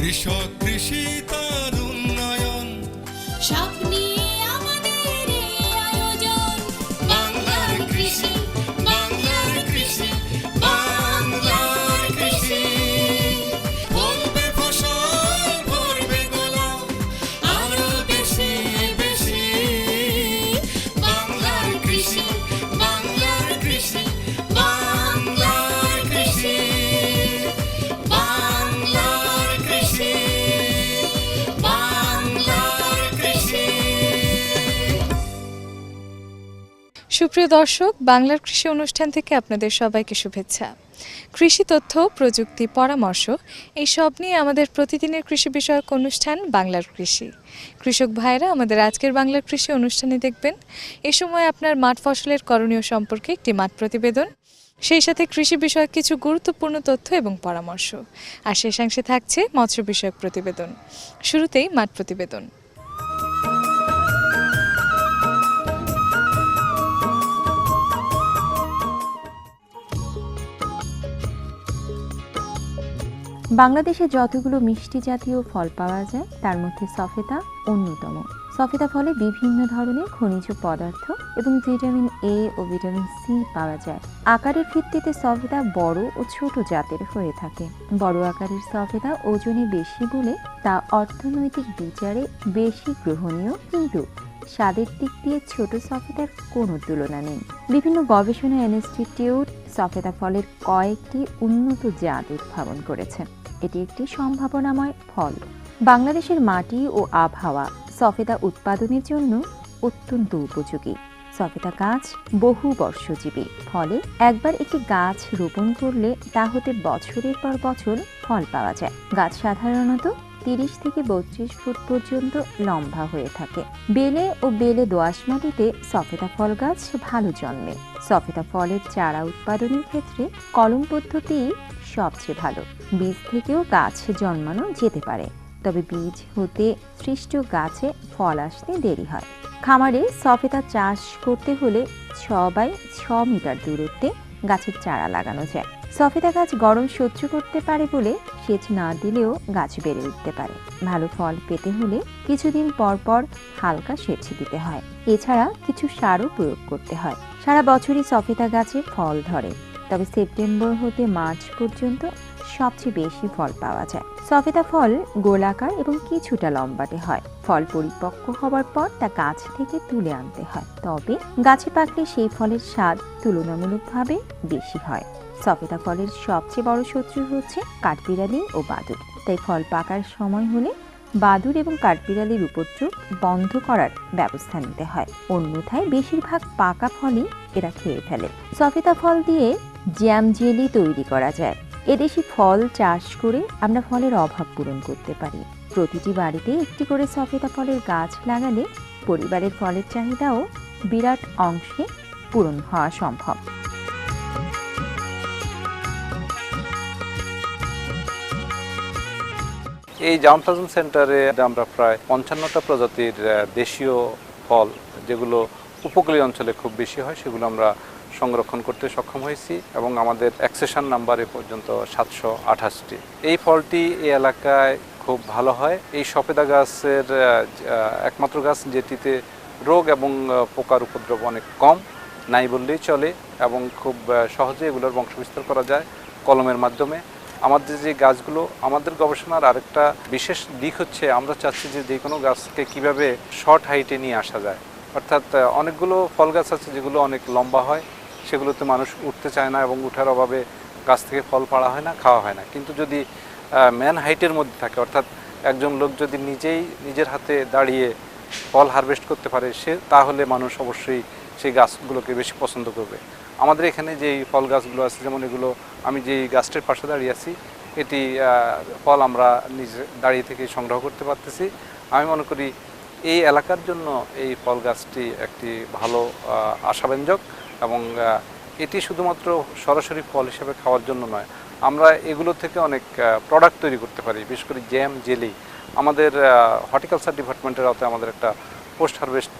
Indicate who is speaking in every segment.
Speaker 1: কৃষক কৃষি তার উন্নয়ন
Speaker 2: সব নিয়ে আমাদের এই আয়োজন।
Speaker 1: বাংলার কৃষি, বাংলার কৃষি, বাংলার কৃষি। ফলবে ফসল, ভরবে গোলা, আরো বেশি বেশি। বাংলার কৃষি, বাংলার কৃষি, বাংলার কৃষি, বাংলার কৃষি, বাংলার কৃষি।
Speaker 3: সুপ্রিয় দর্শক, বাংলার কৃষি অনুষ্ঠান থেকে আপনাদের সবাইকে শুভেচ্ছা। কৃষি তথ্য, প্রযুক্তি, পরামর্শ এই সব নিয়ে আমাদের প্রতিদিনের কৃষি বিষয়ক অনুষ্ঠান বাংলার কৃষি। কৃষক ভাইরা আমাদের আজকের বাংলার কৃষি অনুষ্ঠানে দেখবেন এ সময় আপনার মাঠ ফসলের করণীয় সম্পর্কে একটি মাঠ প্রতিবেদন, সেই সাথে কৃষি বিষয়ক কিছু গুরুত্বপূর্ণ তথ্য এবং পরামর্শ, আর শেষাংশে থাকছে মৎস্য বিষয়ক প্রতিবেদন। শুরুতেই মাঠ প্রতিবেদন।
Speaker 4: বাংলাদেশে যতগুলো মিষ্টি জাতীয় ফল পাওয়া যায় তার মধ্যে সফেদা অন্যতম। সফেদা ফলে বিভিন্ন ধরনের খনিজ পদার্থ এবং ভিটামিন এ ও ভিটামিন সি পাওয়া যায়। আকারের ভিত্তিতে সফেদা বড় ও ছোট জাতের হয়ে থাকে। বড় আকারের সফেদা ওজনে বেশি বলে তা অর্থনৈতিক বিচারে বেশি গ্রহণীয়, কিন্তু স্বাদের দিক দিয়ে ছোট সফেদার কোনো তুলনা নেই। বিভিন্ন গবেষণা ইনস্টিটিউট সফেদা ফলের কয়েকটি উন্নত জাত উদ্ভাবন করেছে। এটি একটি সম্ভাবনাময় ফল। বাংলাদেশের মাটি ও আবহাওয়া সফেদা উৎপাদনের জন্য অত্যন্ত উপযোগী। সফেদা গাছ বহু বর্ষজীবী, ফলে একবার একটি গাছ রোপণ করলে তা হতে বছরের পর বছর ফল পাওয়া যায়। গাছ সাধারণত 30 থেকে 32 ফুট পর্যন্ত লম্বা হয়ে থাকে। বেলে ও বেলে দোআঁশ মাটিতে সফেদা ফল গাছ ভালো জন্মে। সফেদা ফলের চারা উৎপাদনের ক্ষেত্রে কলম পদ্ধতি সবচেয়ে ভালো। বীজ থেকেও গাছ জন্মানো যেতে পারে, তবে বীজ হতে সৃষ্ট গাছে ফল আসতে দেরি হয়। খামারে সফেদা চাষ করতে হলে 6 বাই 6 মিটার দূরত্বে গাছের চারা লাগানো যায়। সফেদা গাছ গরম সহ্য করতে পারে বলে সেচ না দিলেও গাছ বেড়ে উঠতে পারে। ভালো ফল পেতে হলে কিছুদিন পর পর হালকা সেচ দিতে হয়। এছাড়া কিছু সারও প্রয়োগ করতে হয়। সারা বছরই সফেদা গাছে ফল ধরে, তবে সেপ্টেম্বর হতে মার্চ পর্যন্ত সবচেয়ে বেশি ফল পাওয়া যায়। সফেদা ফল গোলাকার এবং কিছুটা লম্বাটে হয়। ফল পরিপক্ক হবার পর তা গাছ থেকে তুলে আনতে হয়, তবে গাছে পাকলে সেই ফলের স্বাদ তুলনামূলকভাবে বেশি হয়। সফেদা ফলের সবচেয়ে বড় শত্রু হচ্ছে কাঠবিড়ালি ও বাদুড়, তাই ফল পাকার সময় হলে বাদুড় এবং কাঠবিড়ালির উপদ্রব বন্ধ করার ব্যবস্থা নিতে হয়। অন্যথায় বেশিরভাগ পাকা ফলই এরা খেয়ে ফেলে। সফেদা ফল দিয়ে জ্যাম জেলি তৈরি করা যায়। এদেশি ফল চাষ করে আমরা ফলের অভাব পূরণ করতে পারি। প্রতিটি বাড়িতে একটি করে সফেদা ফলের গাছ লাগালে পরিবারের ফলের চাহিদাও বিরাট অংশে পূরণ হওয়া সম্ভব।
Speaker 5: এই জামতাজুল সেন্টারে আমরা প্রায় 55টা প্রজাতির দেশীয় ফল, যেগুলো উপকূলীয় অঞ্চলে খুব বেশি হয়, সেগুলো আমরা সংরক্ষণ করতে সক্ষম হয়েছি এবং আমাদের অ্যাকসেশন নাম্বার এ পর্যন্ত 728টি। এই ফলটি এই এলাকায় খুব ভালো হয়। এই সফেদা গাছের একমাত্র গাছ যেটিতে রোগ এবং পোকার উপদ্রব অনেক কম, নাই বললেই চলে, এবং খুব সহজে এগুলোর বংশবিস্তার করা যায় কলমের মাধ্যমে। আমাদের যে গাছগুলো, আমাদের গবেষণার আরেকটা বিশেষ দিক হচ্ছে আমরা চাচ্ছি যে কোনো গাছকে কিভাবে শর্ট হাইটে নিয়ে আসা যায়। অর্থাৎ অনেকগুলো ফল গাছ আছে যেগুলো অনেক লম্বা হয়, সেগুলোতে মানুষ উঠতে চায় না এবং উঠার অভাবে গাছ থেকে ফল পাড়া হয় না, খাওয়া হয় না। কিন্তু যদি ম্যান হাইটের মধ্যে থাকে, অর্থাৎ একজন লোক যদি নিজের হাতে দাঁড়িয়ে ফল হারভেস্ট করতে পারে, তাহলে মানুষ অবশ্যই সেই গাছগুলোকে বেশি পছন্দ করবে। আমাদের এখানে যেই ফল গাছগুলো আছে, যেমন এগুলো, আমি যেই গাছটির পাশে দাঁড়িয়ে আছি, এটি ফল আমরা নিজে দাঁড়িয়ে থেকে সংগ্রহ করতে পারতেছি। আমি মনে করি এই এলাকার জন্য এই ফল গাছটি একটি ভালো আশাব্যঞ্জক, এবং এটি শুধুমাত্র সরাসরি ফল হিসেবে খাওয়ার জন্য নয়, আমরা এগুলো থেকে অনেক প্রোডাক্ট তৈরি করতে পারি, বিশেষ করে জ্যাম, জেলি। আমাদের হর্টিকালচার ডিপার্টমেন্টের আওতায় আমাদের একটা পোস্ট হারভেস্ট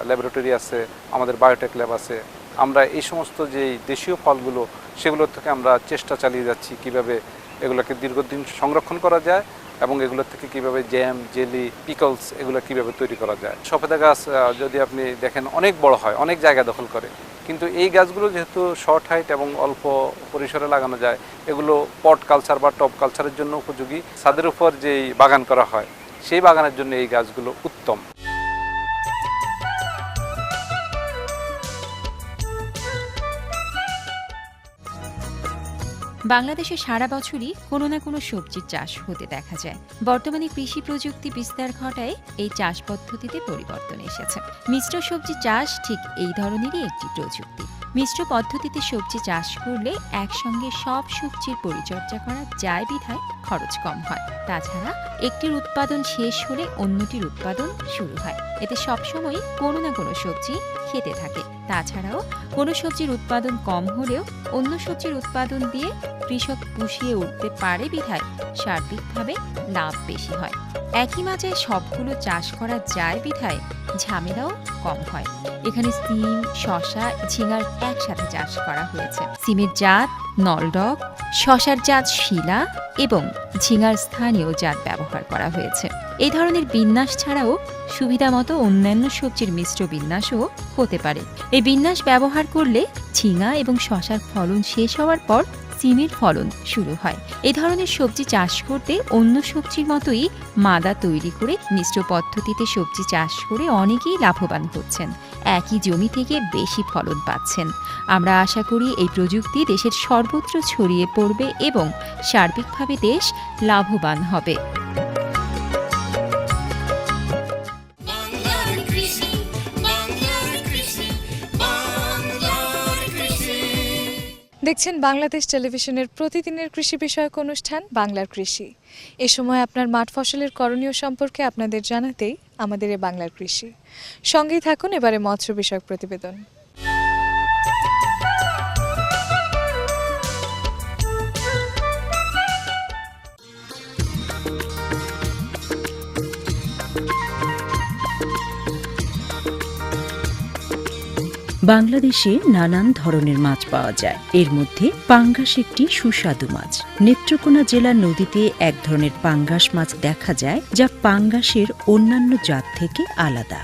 Speaker 5: ল্যাবরেটরি আছে, আমাদের বায়োটেক ল্যাব আছে, আমরা এই সমস্ত যে দেশীয় ফলগুলো সেগুলোর থেকে আমরা চেষ্টা চালিয়ে যাচ্ছি কিভাবে এগুলোকে দীর্ঘদিন সংরক্ষণ করা যায় এবং এগুলোর থেকে কিভাবে জ্যাম, জেলি, পিকলস এগুলো কিভাবে তৈরি করা যায়। সফেদা গাছ যদি আপনি দেখেন অনেক বড় হয়, অনেক জায়গা দখল করে, কিন্তু এই গাছগুলো যেহেতু শর্ট হাইট এবং অল্প পরিসরে লাগানো যায়, এগুলো পট কালচার বা টপ কালচারের জন্য উপযোগী। ছাদের উপর যেই বাগান করা হয় সেই বাগানের জন্য এই গাছগুলো উত্তম।
Speaker 6: বাংলাদেশে সারা বছরই কোনো না কোনো সবজির চাষ হতে দেখা যায়। বর্তমানে কৃষি প্রযুক্তি বিস্তার ঘটায় এই চাষ পদ্ধতিতে পরিবর্তন এসেছে। মিশ্র সবজি চাষ ঠিক এই ধরনেরই একটি প্রযুক্তি। মিশ্র পদ্ধতিতে সবজি চাষ করলে একসঙ্গে সব সবজির পরিচর্যা করা যায় বিধায় খরচ কম হয়। তাছাড়া একটির উৎপাদন শেষ হলে অন্যটির উৎপাদন শুরু হয়। এতে সবসময় কোনো না কোনো সবজি খেতে থাকে। তাছাড়াও কোনো সবজির উৎপাদন কম হলেও অন্য সবজির উৎপাদন দিয়ে কৃষক পুষিয়ে উঠতে পারে বিধায় সার্বিকভাবে লাভ বেশি হয়। একই মাঝে সবগুলো চাষ করা যায় বিধায় ঝামেলাও কম হয়। এখানে সিম, শসা, ঝিঙার একসাথে চাষ করা হয়েছে। সিমের জাত নলডক, শসার জাত শিলা এবং ঝিঙার স্থানীয় জাত ব্যবহার করা হয়েছে। এই ধরনের বিন্যাস ছাড়াও সুবিধামতো অন্যান্য সবজির মিশ্র বিন্যাসও হতে পারে। এই বিন্যাস ব্যবহার করলে ঝিঙা এবং শসার ফলন শেষ হওয়ার পর সিমের ফলন শুরু হয়। এই ধরনের সবজি চাষ করতে অন্য সবজির মতোই মাদা তৈরি করে মিশ্র পদ্ধতিতে সবজি চাষ করে অনেকেই লাভবান হচ্ছেন, একই জমি থেকে বেশি ফলন পাচ্ছেন। আমরা আশা করি এই প্রযুক্তি দেশের সর্বত্র ছড়িয়ে পড়বে এবং সার্বিকভাবে দেশ লাভবান হবে।
Speaker 1: বাংলার কৃষি, বাংলার কৃষি, বাংলার কৃষি।
Speaker 3: দেখছেন বাংলাদেশ টেলিভিশনের প্রতিদিনের কৃষি বিষয়ক অনুষ্ঠান বাংলার কৃষি। এ সময় আপনার মাঠ ফসলের করণীয় সম্পর্কে আপনাদের জানাতেই আমাদের এ বাংলার কৃষি। সঙ্গেই থাকুন এবারে মৎস্য বিষয়ক প্রতিবেদন।
Speaker 7: বাংলাদেশে নানান ধরনের মাছ পাওয়া যায়। এর মধ্যে পাঙ্গাস একটি সুস্বাদু মাছ। নেত্রকোনা জেলার নদীতে এক ধরনের পাঙ্গাস মাছ দেখা যায়, যা পাঙ্গাসের অন্যান্য জাত থেকে আলাদা।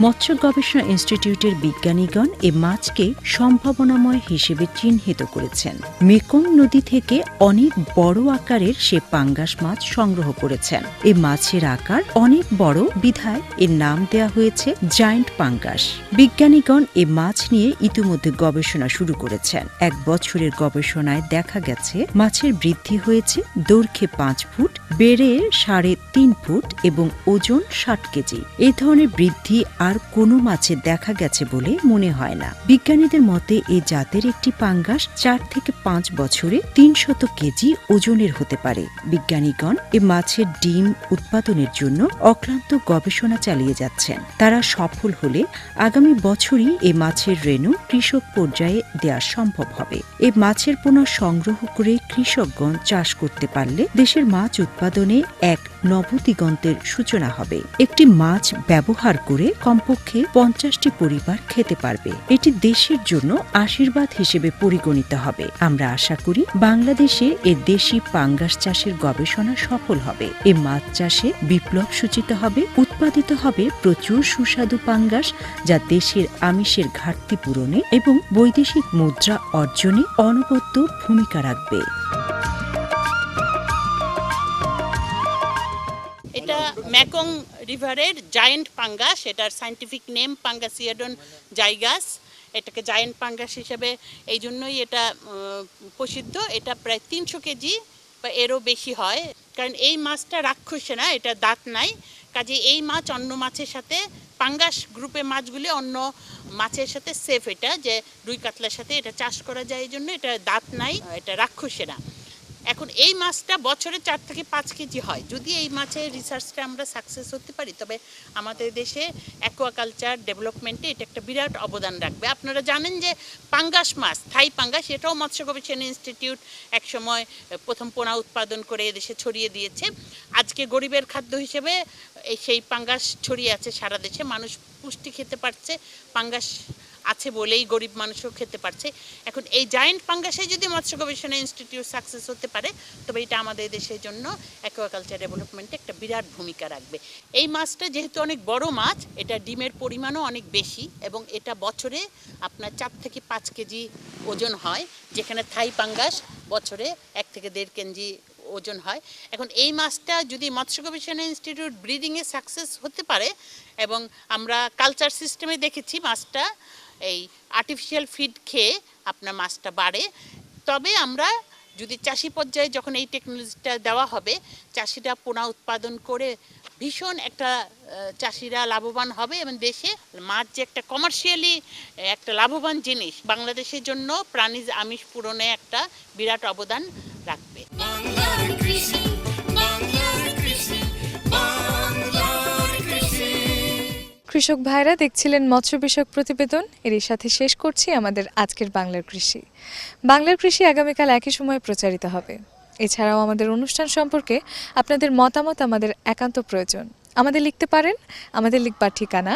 Speaker 7: মৎস্য গবেষণা ইনস্টিটিউটের বিজ্ঞানীগণ এ মাছকে সম্ভাবনাময় হিসেবে চিহ্নিত করেছেন। মেকং নদী থেকে অনেক বড় আকারের সে পাঙ্গাস মাছ সংগ্রহ করেছেন। এই মাছের আকার অনেক বড় বিধায় এর নাম দেয়া হয়েছে জায়ান্ট পাঙ্গাস। বিজ্ঞানীগণ এ মাছ নিয়ে ইতিমধ্যে গবেষণা শুরু করেছেন। 1 বছরের গবেষণায় দেখা গেছে মাছের বৃদ্ধি হয়েছে দৈর্ঘ্যে 5 ফুট, বেড়ে 3.5 ফুট এবং ওজন 60 কেজি। এই ধরনের বৃদ্ধি আর কোনো মাছে দেখা গেছে বলে মনে হয় না। বিজ্ঞানীদের মতে এই জাতের একটি পাঙ্গাস 4 থেকে 5 বছরে 300 কেজি ওজনের হতে পারে। বিজ্ঞানীগণ এ মাছের ডিম উৎপাদনের জন্য অক্লান্ত গবেষণা চালিয়ে যাচ্ছেন। তারা সফল হলে আগামী বছরই এ মাছের রেণু কৃষক পর্যায়ে দেওয়া সম্ভব হবে। এ মাছের পোনা সংগ্রহ করে কৃষকগণ চাষ করতে পারলে দেশের মাছ উৎপাদনে এক নবদিগন্তের সূচনা হবে। একটি মাছ ব্যবহার করে কমপক্ষে 50টি পরিবার খেতে পারবে। এটি দেশের জন্য আশীর্বাদ হিসেবে পরিগণিত হবে। আমরা আশা করি বাংলাদেশে এ দেশি পাঙ্গাস চাষের গবেষণা সফল হবে। এ মাছ চাষে বিপ্লব সূচিত হবে, উৎপাদিত হবে প্রচুর সুস্বাদু পাঙ্গাস, যা দেশের আমিষের ঘাটতি পূরণে এবং বৈদেশিক মুদ্রা অর্জনে অনবদ্য ভূমিকা রাখবে।
Speaker 8: এটা মেকং রিভারের জায়ান্ট পাঙ্গাস। এটার সায়েন্টিফিক নেম পাঙ্গাসিয়াডন জাইগাস। এটাকে জায়ান্ট পাঙ্গাস হিসেবে এই জন্যই এটা প্রসিদ্ধ। এটা প্রায় 300 কেজি বা এরও বেশি হয়, কারণ এই মাছটা রাক্ষসে না, এটা দাঁত নাই। কাজে এই মাছ অন্য মাছের সাথে, পাঙ্গাস গ্রুপে মাছগুলি অন্য মাছের সাথে সেফ। এটা যে রুই কাতলার সাথে এটা চাষ করা যায়, এই জন্য এটা দাঁত নাই, এটা রাক্ষসে না। এখন এই মাছটা বছরে 4 থেকে 5 কেজি হয়। যদি এই মাছের রিসার্চটা আমরা সাকসেস হতে পারি, তবে আমাদের দেশে অ্যাকোয়াকালচার ডেভেলপমেন্টে এটা একটা বিরাট অবদান রাখবে। আপনারা জানেন যে পাঙ্গাস মাছ, থাই পাঙ্গাস, এটাও মৎস্য গবেষণা ইনস্টিটিউট একসময় প্রথম পোনা উৎপাদন করে এদেশে ছড়িয়ে দিয়েছে। আজকে গরিবের খাদ্য হিসেবে সেই পাঙ্গাস ছড়িয়ে আছে সারা দেশে, মানুষ পুষ্টি খেতে পারছে, পাঙ্গাস আছে বলেই গরিব মানুষও খেতে পারছে। এখন এই জায়েন্ট পাঙ্গাসে যদি মৎস্য গবেষণা ইনস্টিটিউট সাকসেস হতে পারে, তবে এটা আমাদের দেশের জন্য অ্যাকোয়াকালচার ডেভেলপমেন্টে একটা বিরাট ভূমিকা রাখবে। এই মাছটা যেহেতু অনেক বড় মাছ, এটা ডিমের পরিমাণও অনেক বেশি এবং এটা বছরে আপনার 4 থেকে 5 কেজি ওজন হয়, যেখানে থাই পাঙ্গাস বছরে 1 থেকে 1.5 কেজি ওজন হয়। এখন এই মাছটা যদি মৎস্য গবেষণা ইনস্টিটিউট ব্রিডিংয়ে সাকসেস হতে পারে, এবং আমরা কালচার সিস্টেমে দেখেছি মাছটা এই আর্টিফিশিয়াল ফিড খেয়ে আপনার মাছটা বাড়ে, তবে আমরা যদি চাষি পর্যায়ে যখন এই টেকনোলজিটা দেওয়া হবে, চাষিরা পোনা উৎপাদন করে ভীষণ একটা চাষিরা লাভবান হবে এবং দেশে মাছ যে একটা কমার্শিয়ালি একটা লাভবান জিনিস, বাংলাদেশের জন্য প্রাণীজ আমিষ পূরণে একটা বিরাট অবদান রাখবে।
Speaker 1: বাংলার কৃষি, বাংলার কৃষি, বাংলার কৃষি।
Speaker 3: কৃষক ভাইরা দেখছিলেন মৎস্য বিষয়ক প্রতিবেদন। এরই সাথে শেষ করছি আমাদের আজকের বাংলার কৃষি। বাংলার কৃষি আগামীকাল একই সময় প্রচারিত হবে। এছাড়াও আমাদের অনুষ্ঠান সম্পর্কে আপনাদের মতামত আমাদের একান্ত প্রয়োজন। আমাদের লিখতে পারেন। আমাদের লিখবার ঠিকানা: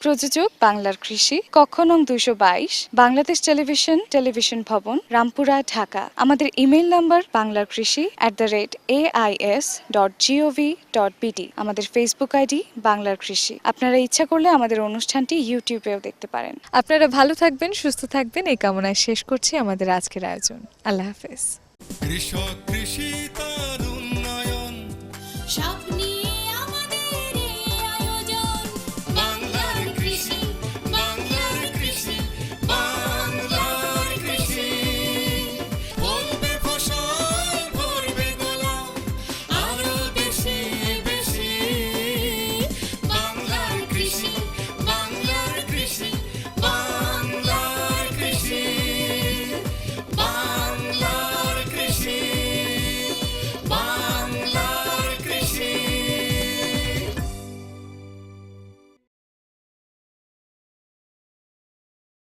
Speaker 3: প্রযোজক বাংলার কৃষি, কক্ষ নং 222, বাংলাদেশ টেলিভিশন, টেলিভিশন ভবন, রামপুরা, ঢাকা। আমাদের ইমেইল নাম্বার banglarkrishi@ais.gov.bt। আমাদের ফেসবুক আইডি বাংলার কৃষি। আপনারা ইচ্ছা করলে আমাদের অনুষ্ঠানটি ইউটিউবেও দেখতে পারেন। আপনারা ভালো থাকবেন, সুস্থ থাকবেন, এই কামনায় শেষ করছি আমাদের আজকের আয়োজন। আল্লাহ হাফেজ।
Speaker 1: কৃষক কৃষি